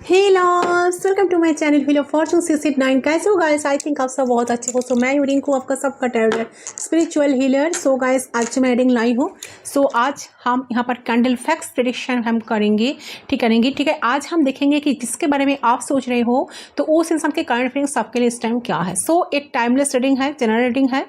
Hello, welcome to my channel Wheel of Fortune 689। कैसे हो guys? I think आप सब बहुत अच्छे हो। सो मैं रिंकू, आपका सबका terror spiritual healer. So guys, आज मैं रीडिंग लाई हूँ। सो आज हम यहाँ पर कैंडल फैक्ट्स प्रेडिक्शन हम करेंगे। ठीक है। आज हम देखेंगे कि जिसके बारे में आप सोच रहे हो तो उस इंसान के करंट फीलिंग्स आपके लिए इस टाइम क्या है। सो एक टाइमलेस रीडिंग है, जनरल रीडिंग है,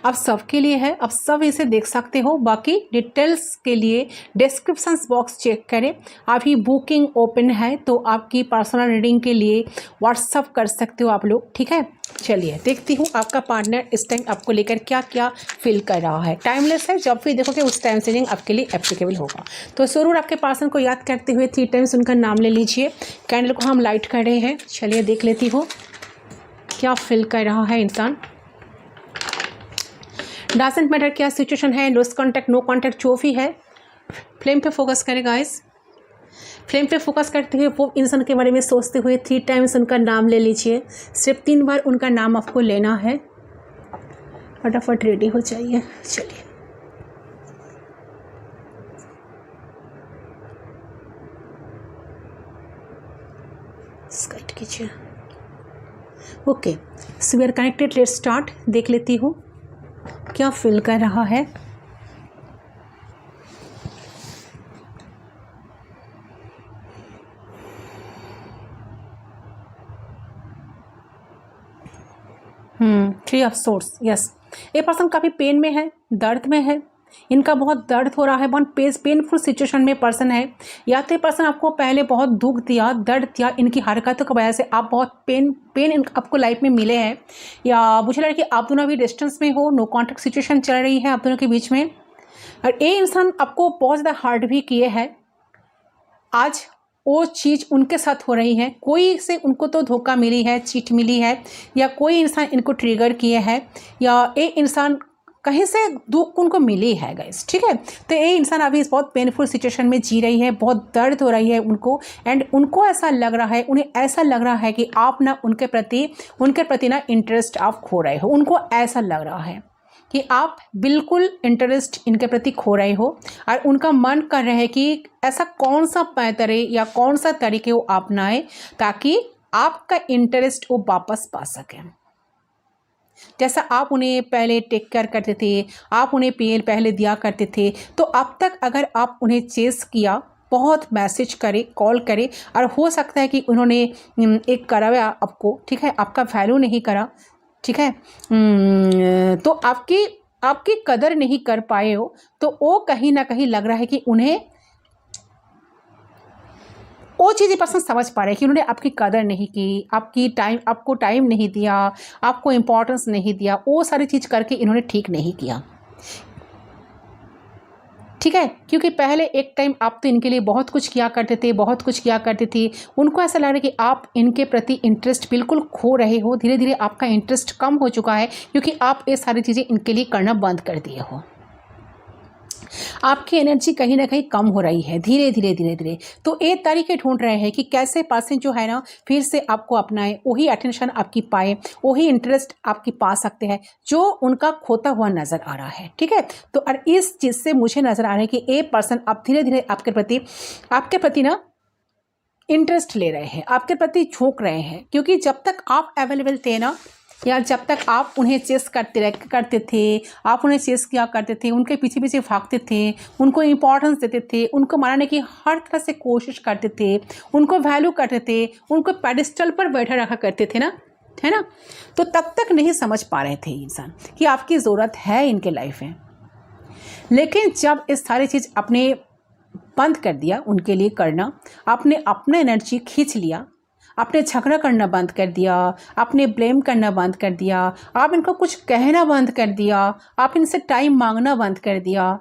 आप सबके लिए है। आप सब इसे देख सकते हो। बाकी डिटेल्स के लिए डिस्क्रिप्शन बॉक्स चेक करें। अभी बुकिंग ओपन है तो आपकी पर्सनल रीडिंग के लिए व्हाट्सअप कर सकते हो आप लोग। ठीक है, चलिए देखती हूँ आपका पार्टनर इस टाइम आपको लेकर क्या क्या फील कर रहा है। टाइमलेस है, जब भी देखोगे उस टाइम से रीडिंग आपके लिए एप्लीकेबल होगा। तो जरूर आपके पर्सन को याद करते हुए 3 टाइम्स उनका नाम ले लीजिए। कैंडल को हम लाइट कर रहे हैं। चलिए देख लेती हूँ क्या फील कर रहा है इंसान। डजंट मैटर क्या सिचुएशन है, लॉस्ट कॉन्टैक्ट, नो कॉन्टैक्ट, जो भी है, फ्लेम पे फोकस करें गाइस। फ्लेम पे फोकस करते हुए वो इंसान के बारे में सोचते हुए 3 टाइम्स उनका नाम ले लीजिए। सिर्फ 3 बार उनका नाम आपको लेना है। फटाफट रेडी हो जाइए। चलिए स्काइट कीजिए। Okay, so we are connected. Let's start. देख लेती हूँ क्या फील कर रहा है। Three of swords. यस, ये पर्सन काफ़ी पेन में है, दर्द में है। इनका बहुत दर्द हो रहा है, बहुत पेनफुल सिचुएशन में पर्सन है। या तो ये पर्सन आपको पहले बहुत दुख दिया, दर्द दिया, इनकी हरकतों की वजह से आप बहुत पेन आपको लाइफ में मिले हैं। या मुझे लग रहा है कि आप दोनों अभी डिस्टेंस में हो, नो कॉन्टैक्ट सिचुएशन चल रही है आप दोनों के बीच में। और ये इंसान आपको बहुत ज़्यादा हर्ट भी किए हैं। आज वो चीज़ उनके साथ हो रही है। कोई से उनको तो धोखा मिली है, चीट मिली है, या कोई इंसान इनको ट्रिगर किए है, या ये इंसान कहीं से दुख उनको मिली है गाइस। ठीक है, तो ये इंसान अभी इस बहुत पेनफुल सिचुएशन में जी रही है, बहुत दर्द हो रही है उनको। एंड उनको ऐसा लग रहा है, उन्हें ऐसा लग रहा है कि आप ना उनके प्रति ना इंटरेस्ट आप खो रहे हो। उनको ऐसा लग रहा है कि आप बिल्कुल इंटरेस्ट इनके प्रति खो रहे हो। और उनका मन कर रहा है कि ऐसा कौन सा पैतरे या कौन सा तरीके वो अपनाए ताकि आपका इंटरेस्ट वो वापस पा सकें। जैसा आप उन्हें पहले टेक केयर करते थे, आप उन्हें पहले दिया करते थे, तो अब तक अगर आप उन्हें चेस किया, बहुत मैसेज करे, कॉल करे, और हो सकता है कि उन्होंने एक करा आपको, ठीक है, आपका वैल्यू नहीं करा, ठीक है, तो आपकी कदर नहीं कर पाए हो, तो वो कहीं ना कहीं लग रहा है कि उन्हें वो चीज़ें पर्सन समझ पा रहे हैं कि उन्होंने आपकी कदर नहीं की, आपको टाइम नहीं दिया, आपको इम्पोर्टेंस नहीं दिया। वो सारी चीज़ करके इन्होंने ठीक नहीं किया। ठीक है, क्योंकि पहले एक टाइम आप तो इनके लिए बहुत कुछ किया करते थे, बहुत कुछ किया करते थे। उनको ऐसा लग रहा है कि आप इनके प्रति इंटरेस्ट बिल्कुल खो रहे हो। धीरे धीरे आपका इंटरेस्ट कम हो चुका है क्योंकि आप ये सारी चीज़ें इनके लिए करना बंद कर दिए हो। आपकी एनर्जी कहीं ना कहीं कम हो रही है धीरे धीरे। तो एक तरीके ढूंढ रहे हैं कि कैसे पर्सन जो है ना फिर से आपको अपनाए, वही अटेंशन आपकी पाए, वही इंटरेस्ट आपकी पा सकते हैं जो उनका खोता हुआ नजर आ रहा है। ठीक है, तो और इस चीज़ से मुझे नजर आ रहा है कि एक पर्सन अब धीरे धीरे आपके प्रति ना इंटरेस्ट ले रहे हैं, आपके प्रति झोंक रहे हैं। क्योंकि जब तक आप अवेलेबल थे ना, या जब तक आप उन्हें चेस करते थे, आप उन्हें चेस किया करते थे, उनके पीछे पीछे भागते थे, उनको इम्पोर्टेंस देते थे, उनको मनाने की हर तरह से कोशिश करते थे, उनको वैल्यू करते थे, उनको पेडिस्टल पर बैठा रखा करते थे ना, है ना, तो तब तक नहीं समझ पा रहे थे इंसान कि आपकी ज़रूरत है इनके लाइफ में। लेकिन जब इस सारी चीज़ आपने बंद कर दिया उनके लिए करना, आपने अपना एनर्जी खींच लिया, आपने झगड़ा करना बंद कर दिया, आपने ब्लेम करना बंद कर दिया, आप इनको कुछ कहना बंद कर दिया, आप इनसे टाइम मांगना बंद कर दिया,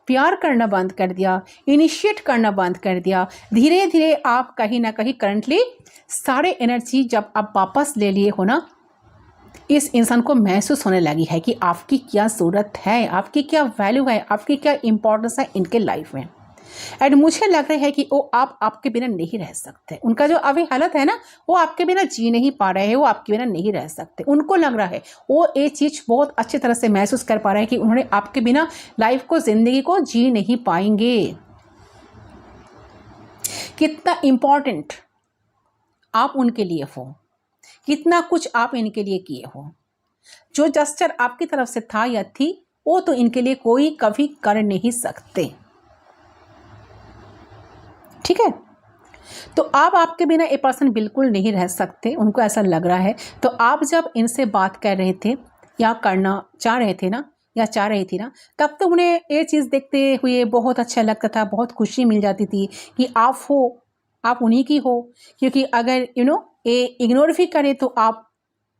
प्यार करना बंद कर दिया, इनिशिएट करना बंद कर दिया। धीरे धीरे आप कहीं ना कहीं करंटली सारे एनर्जी जब आप वापस ले लिए हो ना, इस इंसान को महसूस होने लगी है कि आपकी क्या ज़रूरत है, आपकी क्या वैल्यू है, आपकी क्या इंपॉर्टेंस है इनके लाइफ में। एंड मुझे लग रहा है कि वो आपके बिना नहीं रह सकते। उनका जो अभी हालत है ना, वो आपके बिना जी नहीं पा रहे हैं, वो आपके बिना नहीं रह सकते। उनको लग रहा है, वो ये चीज़ बहुत अच्छी तरह से महसूस कर पा रहे हैं कि उन्होंने आपके बिना लाइफ को, जिंदगी को जी नहीं पाएंगे। कितना इम्पॉर्टेंट आप उनके लिए हो, कितना कुछ आप इनके लिए किए हो। जो जस्चर आपकी तरफ से था या थी वो तो इनके लिए कोई कभी कर नहीं सकते। ठीक है, तो आप आपके बिना ये पर्सन बिल्कुल नहीं रह सकते, उनको ऐसा लग रहा है। तो आप जब इनसे बात कर रहे थे या करना चाह रहे थे ना, या चाह रही थी ना, तब तो उन्हें ये चीज़ देखते हुए बहुत अच्छा लगता था, बहुत खुशी मिल जाती थी कि आप हो, आप उन्हीं की हो। क्योंकि अगर ये इग्नोर भी करें तो आप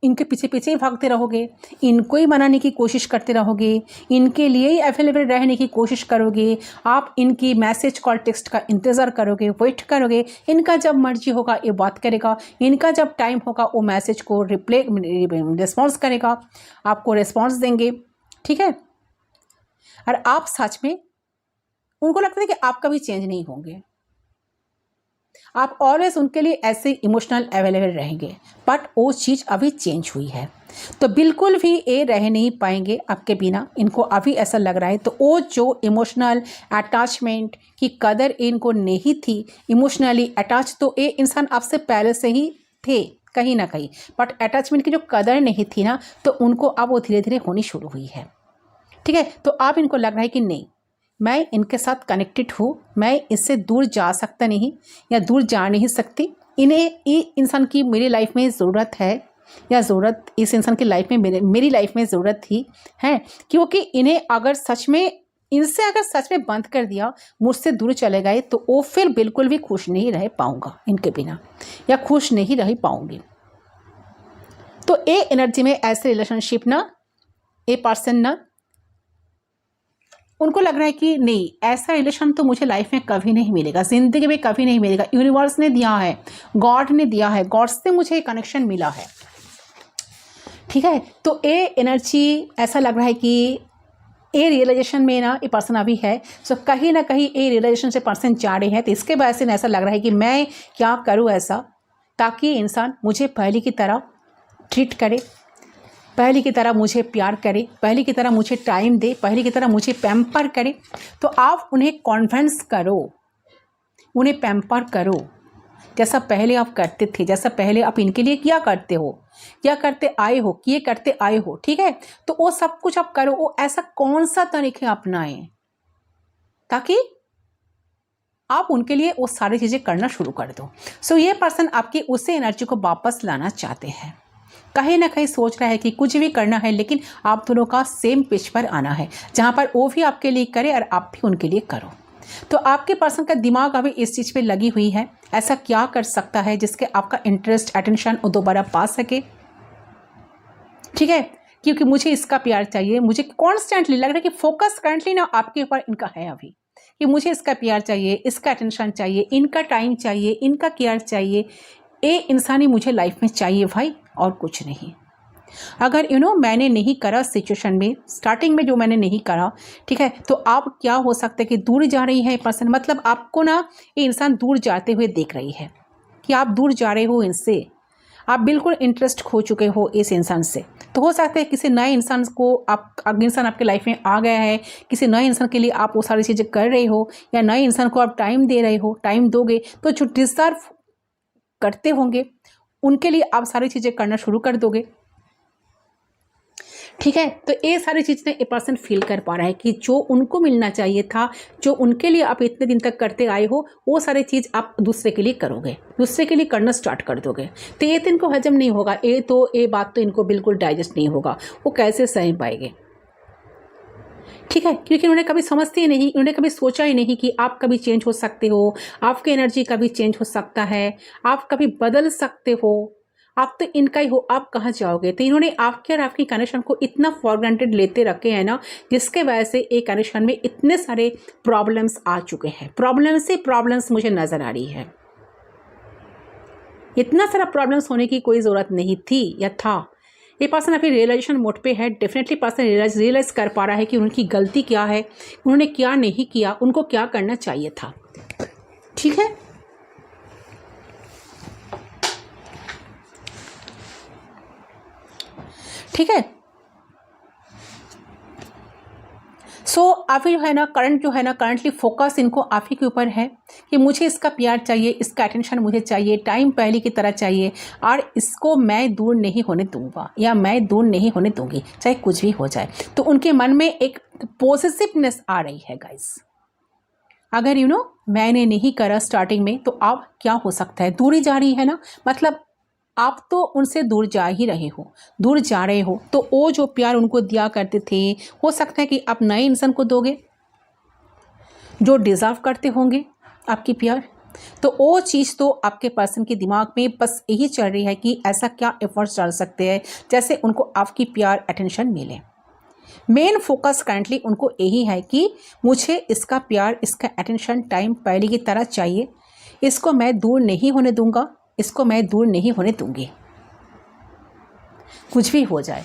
इनके पीछे पीछे ही भागते रहोगे, इनको ही मनाने की कोशिश करते रहोगे, इनके लिए ही अवेलेबल रहने की कोशिश करोगे, आप इनकी मैसेज कॉल टेक्स्ट का इंतज़ार करोगे, वेट करोगे। इनका जब मर्जी होगा ये बात करेगा, इनका जब टाइम होगा वो मैसेज को रिस्पॉन्स करेगा, आपको रिस्पॉन्स देंगे। ठीक है, और आप सच में उनको लगता है कि आप कभी चेंज नहीं होंगे, आप ऑलवेज उनके लिए ऐसे इमोशनल अवेलेबल रहेंगे। बट वो चीज़ अभी चेंज हुई है, तो बिल्कुल भी ये रह नहीं पाएंगे आपके बिना। इनको अभी ऐसा लग रहा है, तो वो जो इमोशनल अटैचमेंट की कदर इनको नहीं थी, इमोशनली अटैच तो ये इंसान आपसे पहले से ही थे कहीं ना कहीं, बट अटैचमेंट की जो कदर नहीं थी ना, तो उनको अब वो धीरे धीरे होनी शुरू हुई है। ठीक है, तो अब इनको लग रहा है कि नहीं, मैं इनके साथ कनेक्टेड हूँ, मैं इससे दूर जा सकता नहीं या दूर जा नहीं सकती। इन्हें ये इंसान की मेरी लाइफ में ज़रूरत है, या ज़रूरत इस इंसान की लाइफ में मेरी लाइफ में ज़रूरत थी है। क्योंकि इन्हें अगर सच में इनसे अगर सच में बंद कर दिया, मुझसे दूर चले गए, तो वो फिर बिल्कुल भी खुश नहीं रह पाऊँगा इनके बिना, या खुश नहीं रह पाऊँगी। तो ये एनर्जी में ऐसे रिलेशनशिप ना, ये पर्सन ना, उनको लग रहा है कि नहीं, ऐसा रिलेशन तो मुझे लाइफ में कभी नहीं मिलेगा, ज़िंदगी में कभी नहीं मिलेगा। यूनिवर्स ने दिया है, गॉड ने दिया है, गॉड से मुझे कनेक्शन मिला है। ठीक है, तो ये एनर्जी ऐसा लग रहा है कि ये रियलाइजेशन में ना ये पर्सन अभी है। सो कहीं ना कहीं ये रियलाइजेशन से पर्सन जा रहे हैं, तो इसके वजह से ऐसा लग रहा है कि मैं क्या करूँ ऐसा ताकि इंसान मुझे पहले की तरह ट्रीट करे, पहले की तरह मुझे प्यार करे, पहले की तरह मुझे टाइम दे, पहले की तरह मुझे पैम्पर करे। तो आप उन्हें कॉन्विंस करो, उन्हें पैम्पर करो, जैसा पहले आप करते थे, जैसा पहले आप इनके लिए क्या करते हो, क्या करते आए हो, किए करते आए हो। ठीक है, तो वो सब कुछ आप करो। वो ऐसा कौन सा तरीके अपनाएं ताकि आप उनके लिए वो सारी चीज़ें करना शुरू कर दो। सो ये पर्सन आपकी उसी एनर्जी को वापस लाना चाहते हैं, कहीं ना कहीं सोच रहा है कि कुछ भी करना है, लेकिन आप दोनों का सेम पिच पर आना है, जहाँ पर वो भी आपके लिए करे और आप भी उनके लिए करो। तो आपके पर्सन का दिमाग अभी इस चीज़ पे लगी हुई है, ऐसा क्या कर सकता है जिसके आपका इंटरेस्ट अटेंशन वो दोबारा पा सके। ठीक है, क्योंकि मुझे इसका प्यार चाहिए, मुझे कॉन्स्टेंटली लग रहा है कि फोकस करंटली ना आपके ऊपर इनका है अभी, कि मुझे इसका प्यार चाहिए, इसका अटेंशन चाहिए, इनका टाइम चाहिए, इनका केयर चाहिए। ये इंसानी मुझे लाइफ में चाहिए भाई, और कुछ नहीं। अगर मैंने नहीं करा सिचुएशन में, स्टार्टिंग में जो मैंने नहीं करा, ठीक है, तो आप क्या हो सकता है कि दूर जा रही है पर्सन, मतलब आपको ना ये इंसान दूर जाते हुए देख रही है कि आप दूर जा रहे हो इनसे, आप बिल्कुल इंटरेस्ट खो चुके हो इस इंसान से। तो हो सकता है किसी नए इंसान को इंसान आपके लाइफ में आ गया है, किसी नए इंसान के लिए आप वो सारी चीज़ें कर रहे हो, या नए इंसान को आप टाइम दे रहे हो, टाइम दोगे तो जो डिज़र्व करते होंगे उनके लिए आप सारी चीज़ें करना शुरू कर दोगे। ठीक है, तो ये सारी चीज़ें ये पर्सन फील कर पा रहा है कि जो उनको मिलना चाहिए था, जो उनके लिए आप इतने दिन तक करते आए हो, वो सारी चीज़ आप दूसरे के लिए करोगे, दूसरे के लिए करना स्टार्ट कर दोगे। तो ये तो इनको हजम नहीं होगा, ये बात तो इनको बिल्कुल डाइजेस्ट नहीं होगा, वो कैसे सह पाएंगे। ठीक है, क्योंकि उन्होंने कभी समझते ही नहीं, उन्होंने कभी सोचा ही नहीं कि आप कभी चेंज हो सकते हो, आपकी एनर्जी कभी चेंज हो सकता है, आप कभी बदल सकते हो, आप तो इनका ही हो, आप कहाँ जाओगे। तो इन्होंने आपके और आपकी कनेक्शन को इतना फॉर ग्रांटेड लेते रखे हैं ना, जिसके वजह से एक कनेक्शन में इतने सारे प्रॉब्लम्स आ चुके हैं। प्रॉब्लम्स ही प्रॉब्लम्स मुझे नज़र आ रही है, इतना सारा प्रॉब्लम्स होने की कोई ज़रूरत नहीं थी या था। ये पर्सन अभी रियलाइजेशन मोड पे है। डेफिनेटली पर्सन रियलाइज कर पा रहा है कि उनकी गलती क्या है, उन्होंने क्या नहीं किया, उनको क्या करना चाहिए था। ठीक है, ठीक है। सो अभी जो है ना करंटली फोकस इनको आप ही के ऊपर है कि मुझे इसका प्यार चाहिए, इसका अटेंशन मुझे चाहिए, टाइम पहले की तरह चाहिए, और इसको मैं दूर नहीं होने दूंगा या मैं दूर नहीं होने दूंगी, चाहे कुछ भी हो जाए। तो उनके मन में एक पॉजिटिवनेस आ रही है गाइस। अगर मैंने नहीं करा स्टार्टिंग में, तो अब क्या हो सकता है, दूरी जा रही है ना, मतलब आप तो उनसे दूर जा ही रहे हो, दूर जा रहे हो। तो वो जो प्यार उनको दिया करते थे, हो सकता है कि आप नए इंसान को दोगे जो डिज़र्व करते होंगे आपकी प्यार। तो वो चीज़ तो आपके पर्सन के दिमाग में बस यही चल रही है कि ऐसा क्या एफर्ट्स डाल सकते हैं जैसे उनको आपकी प्यार अटेंशन मिले। मेन फोकस करंटली उनको यही है कि मुझे इसका प्यार, इसका अटेंशन टाइम पहले की तरह चाहिए, इसको मैं दूर नहीं होने दूंगा, इसको मैं दूर नहीं होने दूंगी, कुछ भी हो जाए।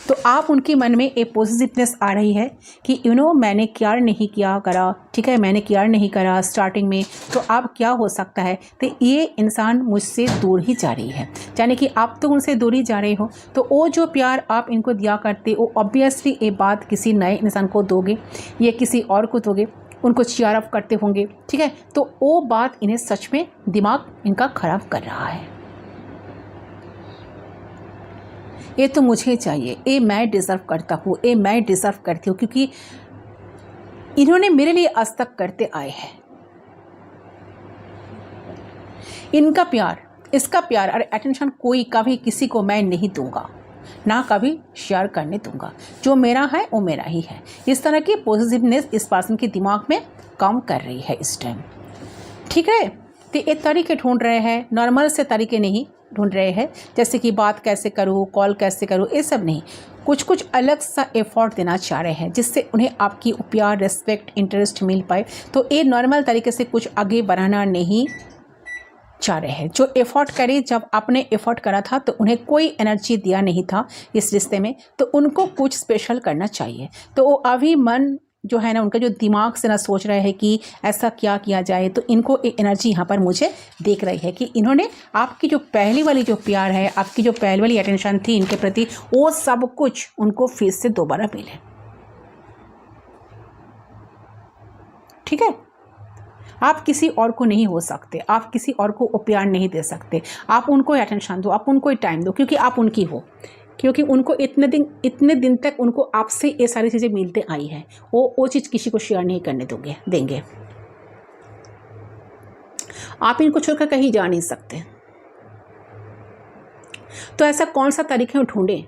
तो आप उनके मन में एक पॉजिटिवनेस आ रही है कि मैंने केयर नहीं किया करा, ठीक है, मैंने केयर नहीं करा स्टार्टिंग में, तो अब क्या हो सकता है, तो ये इंसान मुझसे दूर ही जा रही है, यानी कि आप तो उनसे दूर ही जा रहे हो। तो वो जो प्यार आप इनको दिया करते, वो ऑब्वियसली ये बात किसी नए इंसान को दोगे या किसी और को दोगे, उनको चीयर अप करते होंगे, ठीक है। तो वो बात इन्हें सच में दिमाग इनका ख़राब कर रहा है। ये तो मुझे चाहिए, ये मैं डिज़र्व करता हूँ, ये मैं डिज़र्व करती हूँ, क्योंकि इन्होंने मेरे लिए आज तक करते आए हैं। इनका प्यार, इसका प्यार और अटेंशन कोई कभी किसी को मैं नहीं दूंगा, ना कभी शेयर करने दूंगा, जो मेरा है वो मेरा ही है। इस तरह की पॉजिटिवनेस इस पर्सन के दिमाग में काम कर रही है इस टाइम, ठीक है। तो ये तरीके ढूंढ रहे हैं, नॉर्मल से तरीके नहीं ढूंढ रहे हैं, जैसे कि बात कैसे करूँ, कॉल कैसे करूँ, ये सब नहीं, कुछ अलग सा एफर्ट देना चाह रहे हैं जिससे उन्हें आपकी प्यार, रिस्पेक्ट, इंटरेस्ट मिल पाए। तो ये नॉर्मल तरीके से कुछ आगे बढ़ाना नहीं चाह रहे हैं। जो एफर्ट करे, जब आपने एफर्ट करा था तो उन्हें कोई एनर्जी दिया नहीं था इस रिश्ते में, तो उनको कुछ स्पेशल करना चाहिए। तो वो अभी मन जो है ना, उनका जो दिमाग से ना सोच रहे हैं कि ऐसा क्या किया जाए, तो इनको एक एनर्जी यहाँ पर मुझे देख रही है कि इन्होंने आपकी जो पहली वाली जो प्यार है, आपकी जो पहली वाली अटेंशन थी इनके प्रति, वो सब कुछ उनको फिर से दोबारा मिले, ठीक है। आप किसी और को नहीं हो सकते, आप किसी और को प्यार नहीं दे सकते, आप उनको अटेंशन दो, आप उनको टाइम दो, क्योंकि आप उनकी हो, क्योंकि उनको इतने दिन तक उनको आपसे ये सारी चीज़ें मिलते आई हैं, वो चीज़ किसी को शेयर नहीं करने देंगे। आप इनको छोड़कर कहीं जा नहीं सकते। तो ऐसा कौन सा तरीका ढूंढें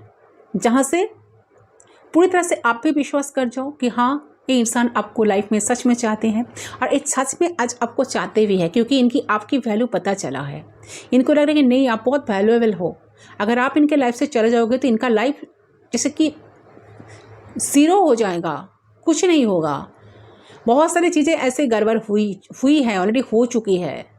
जहाँ से पूरी तरह से आप भी विश्वास कर जाओ कि हाँ, ये इंसान आपको लाइफ में सच में चाहते हैं, और एक सच में आज आपको चाहते भी हैं, क्योंकि इनकी आपकी वैल्यू पता चला है। इनको लग रहा है कि नहीं, आप बहुत वैल्यूएबल हो। अगर आप इनके लाइफ से चले जाओगे तो इनका लाइफ जैसे कि ज़ीरो हो जाएगा, कुछ नहीं होगा। बहुत सारी चीज़ें ऐसे गड़बड़ हुई है, ऑलरेडी हो चुकी है।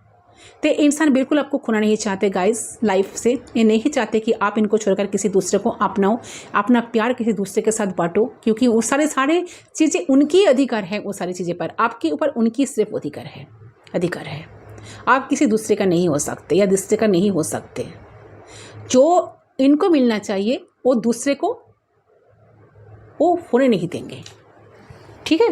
तो इंसान बिल्कुल आपको खोना नहीं चाहते गाइस लाइफ से। ये नहीं चाहते कि आप इनको छोड़कर किसी दूसरे को अपनाओ, अपना प्यार किसी दूसरे के साथ बांटो, क्योंकि वो सारे चीज़ें उनकी अधिकार है, वो सारी चीज़ें पर आपके ऊपर उनकी सिर्फ अधिकार है। आप किसी दूसरे का नहीं हो सकते या दूसरे का नहीं हो सकते। जो इनको मिलना चाहिए वो दूसरे को वो होने नहीं देंगे, ठीक है।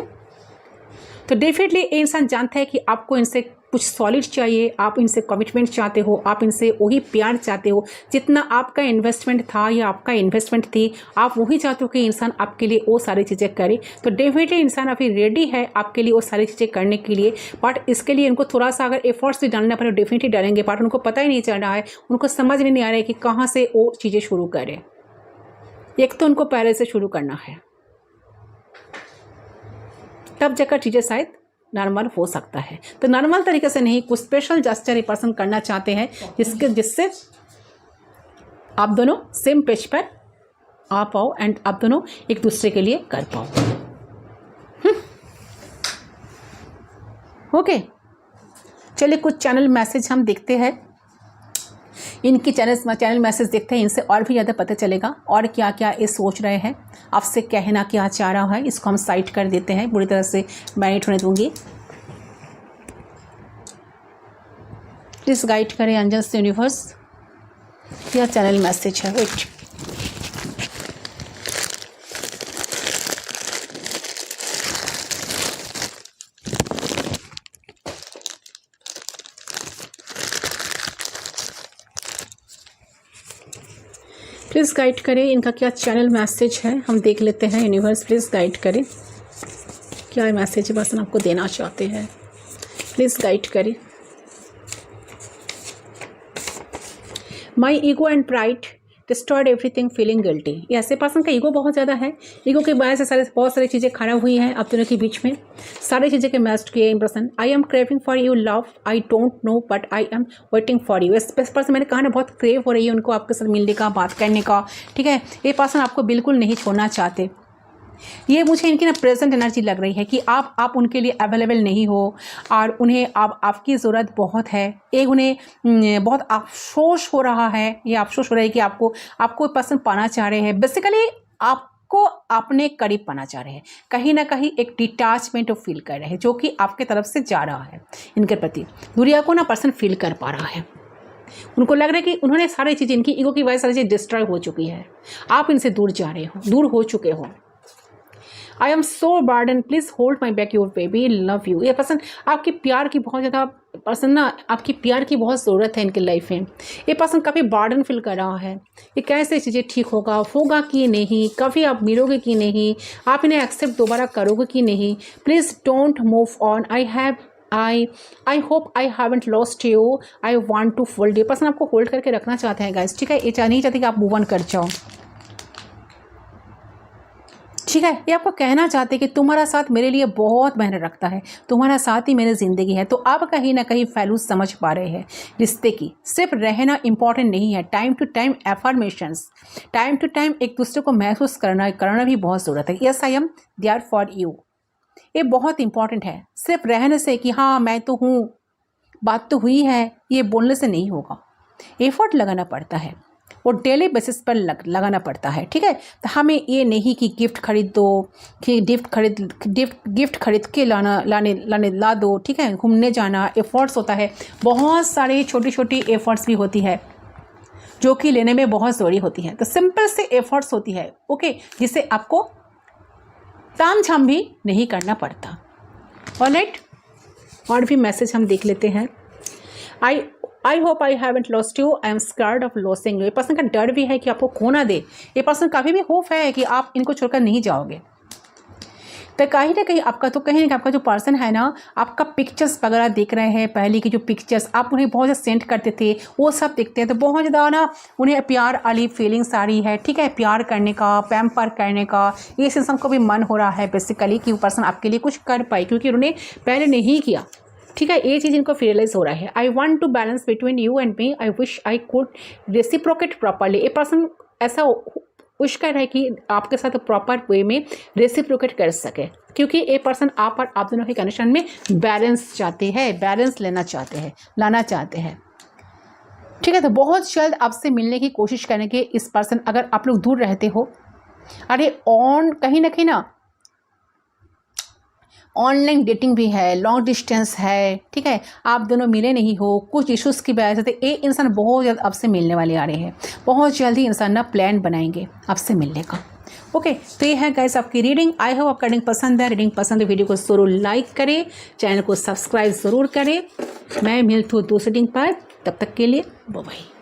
तो डेफिनेटली ये इंसान जानता है कि आपको इनसे कुछ सॉलिड चाहिए, आप इनसे कमिटमेंट चाहते हो, आप इनसे वही प्यार चाहते हो जितना आपका इन्वेस्टमेंट था या आपका इन्वेस्टमेंट थी, आप वही चाहते हो कि इंसान आपके लिए वो सारी चीज़ें करे। तो डेफिनेटली इंसान अभी रेडी है आपके लिए वो सारी चीज़ें करने के लिए, बट इसके लिए इनको थोड़ा सा अगर एफर्ट्स भी डालना पड़े डेफिनेटली डालेंगे, बट उनको पता ही नहीं चल रहा है, उनको समझ में नहीं आ रहा है कि कहाँ से वो चीज़ें शुरू करें। एक तो उनको पहले से शुरू करना है, तब जाकर चीज़ें शायद नॉर्मल हो सकता है। तो नॉर्मल तरीके से नहीं, कुछ स्पेशल जेस्चर ये पर्सन करना चाहते हैं जिससे आप दोनों सेम पेज पर आ पाओ एंड आप दोनों एक दूसरे के लिए कर पाओ। ओके, चलिए कुछ चैनल मैसेज हम देखते हैं, इनकी चैनल मैसेज देखते हैं, इनसे और भी ज़्यादा पता चलेगा और क्या क्या ये सोच रहे हैं, आपसे कहना क्या चाह रहा है। इसको हम साइड कर देते हैं, बुरी तरह से मैनेट होने दूंगी। प्लीज़ गाइड करें एंजल्स यूनिवर्स, क्या चैनल मैसेज है। वेट, प्लीज़ गाइड करें, इनका क्या चैनल मैसेज है हम देख लेते हैं। यूनिवर्स प्लीज़ गाइड करें, क्या मैसेज है पर्सन आपको देना चाहते हैं, प्लीज़ गाइड करें। My ego and pride destroyed everything feeling guilty. ये ऐसे पर्सन का ईगो बहुत ज़्यादा है, ईगो की वजह से बहुत सारी चीज़ें खराब हुई हैं आप दोनों के बीच में, सारी चीज़ें के मैस्ट किए in person. I am craving for you love, I don't know but I am waiting for you. इस पर्सन मैंने कहा ना बहुत क्रेव हो रही है उनको आपके साथ मिलने का, बात करने का, ठीक है। ये पर्सन आपको बिल्कुल नहीं छोड़ना चाहते। ये मुझे इनकी ना प्रेजेंट एनर्जी लग रही है कि आप उनके लिए अवेलेबल नहीं हो और उन्हें आपकी ज़रूरत बहुत है। एक उन्हें बहुत अफसोस हो रहा है, ये अफसोस हो रहा है कि आपको पर्सन पाना चाह रहे हैं। बेसिकली आपको अपने करीब पाना चाह रहे हैं, कहीं ना कहीं एक डिटैचमेंट फील कर रहे हैं जो कि आपके तरफ से जा रहा है इनके प्रति। दुनिया को ना पर्सन फील कर पा रहा है, उनको लग रहा है कि उन्होंने सारी चीज़ें, इनकी ईगो की वजह से सारी चीज़ डिस्ट्रॉय हो चुकी है, आप इनसे दूर जा रहे हो, दूर हो चुके हो। I am so burden, please hold my back your baby, love you. ये पर्सन आपकी प्यार की बहुत ज़्यादा पर्सन ना आपकी प्यार की बहुत ज़रूरत है इनके लाइफ में। ये पर्सन काफ़ी बर्डन फील कर रहा है, ये कैसे चीज़ें ठीक होगा कि नहीं, कभी आप मिलोगे कि नहीं, आप इन्हें एक्सेप्ट दोबारा करोगे कि नहीं। Please don't move on, I hope I haven't lost you, I want to hold. ये पर्सन आपको होल्ड करके रखना चाहते हैं गाइस, ठीक है। ये नहीं चाहते कि आप मूव ऑन कर जाओ, ठीक है। ये आपको कहना चाहते हैं कि तुम्हारा साथ मेरे लिए बहुत मायने रखता है, तुम्हारा साथ ही मेरी ज़िंदगी है। तो आप कहीं ना कहीं वैल्यू समझ पा रहे हैं रिश्ते की। सिर्फ रहना इंपॉर्टेंट नहीं है, time to time affirmations, time to time एक दूसरे को महसूस करना भी बहुत ज़रूरत है। Yes I am there for you, ये बहुत इंपॉर्टेंट है। सिर्फ रहने से कि हाँ मैं तो हूँ, बात तो हुई है, ये बोलने से नहीं होगा। एफर्ट लगाना पड़ता है, वो डेली बेसिस पर लगाना पड़ता है, ठीक है। तो हमें ये नहीं कि गिफ्ट खरीद दो, कि गिफ्ट खरीद के ला दो, ठीक है। घूमने जाना एफर्ट्स होता है, बहुत सारी छोटी छोटी एफर्ट्स भी होती है जो कि लेने में बहुत ज़रूरी होती है। तो सिंपल से एफर्ट्स होती है, ओके, जिसे आपको ताम झाम भी नहीं करना पड़ता। ऑलराइट, और भी मैसेज हम देख लेते हैं। आई hope I haven't lost you, I am scared of losing you. ये पर्सन का डर भी है कि आपको खो ना दे, ये पर्सन काफ़ी भी होप है कि आप इनको छोड़कर नहीं जाओगे। तो कहीं ना कहीं आपका आपका जो पर्सन है ना, आपका पिक्चर्स वगैरह देख रहे हैं, पहले की जो पिक्चर्स आप उन्हें बहुत ज़्यादा सेंड करते थे वो सब देखते हैं, तो बहुत ज़्यादा ना उन्हें प्यार वाली फीलिंग्स आ रही है, ठीक है। प्यार करने का, पैम्पर करने का, ये इंसान को भी मन हो रहा है बेसिकली कि वो पर्सन आपके लिए कुछ कर पाए, क्योंकि उन्होंने पहले नहीं किया, ठीक है। ये चीज़ इनको रियलाइज हो रहा है। I want to balance between you and me, I wish I could reciprocate properly. ये पर्सन ऐसा विश कर रहा है कि आपके साथ प्रॉपर वे में रेसिप्रोकेट कर सके, क्योंकि ये पर्सन आप और आप दोनों के कनेक्शन में बैलेंस चाहते हैं, बैलेंस लाना चाहते हैं, ठीक है। तो बहुत जल्द आपसे मिलने की कोशिश करेंगे इस पर्सन। अगर आप लोग दूर रहते हो, अरे कहीं ना कहीं ना ऑनलाइन डेटिंग भी है, लॉन्ग डिस्टेंस है, ठीक है, आप दोनों मिले नहीं हो कुछ इश्यूज़ की वजह से, तो ये इंसान बहुत जल्द आपसे मिलने वाले आ रहे हैं। बहुत जल्द ही इंसान ना प्लान बनाएंगे आपसे मिलने का, ओके। तो ये है गाइस आपकी रीडिंग। आई होप आपका रीडिंग पसंद है। रीडिंग पसंद है वीडियो को ज़रूर लाइक करें, चैनल को सब्सक्राइब ज़रूर करें। मैं मिलती हूँ दूसरी रीडिंग पर, तब तक के लिए बाय बाय।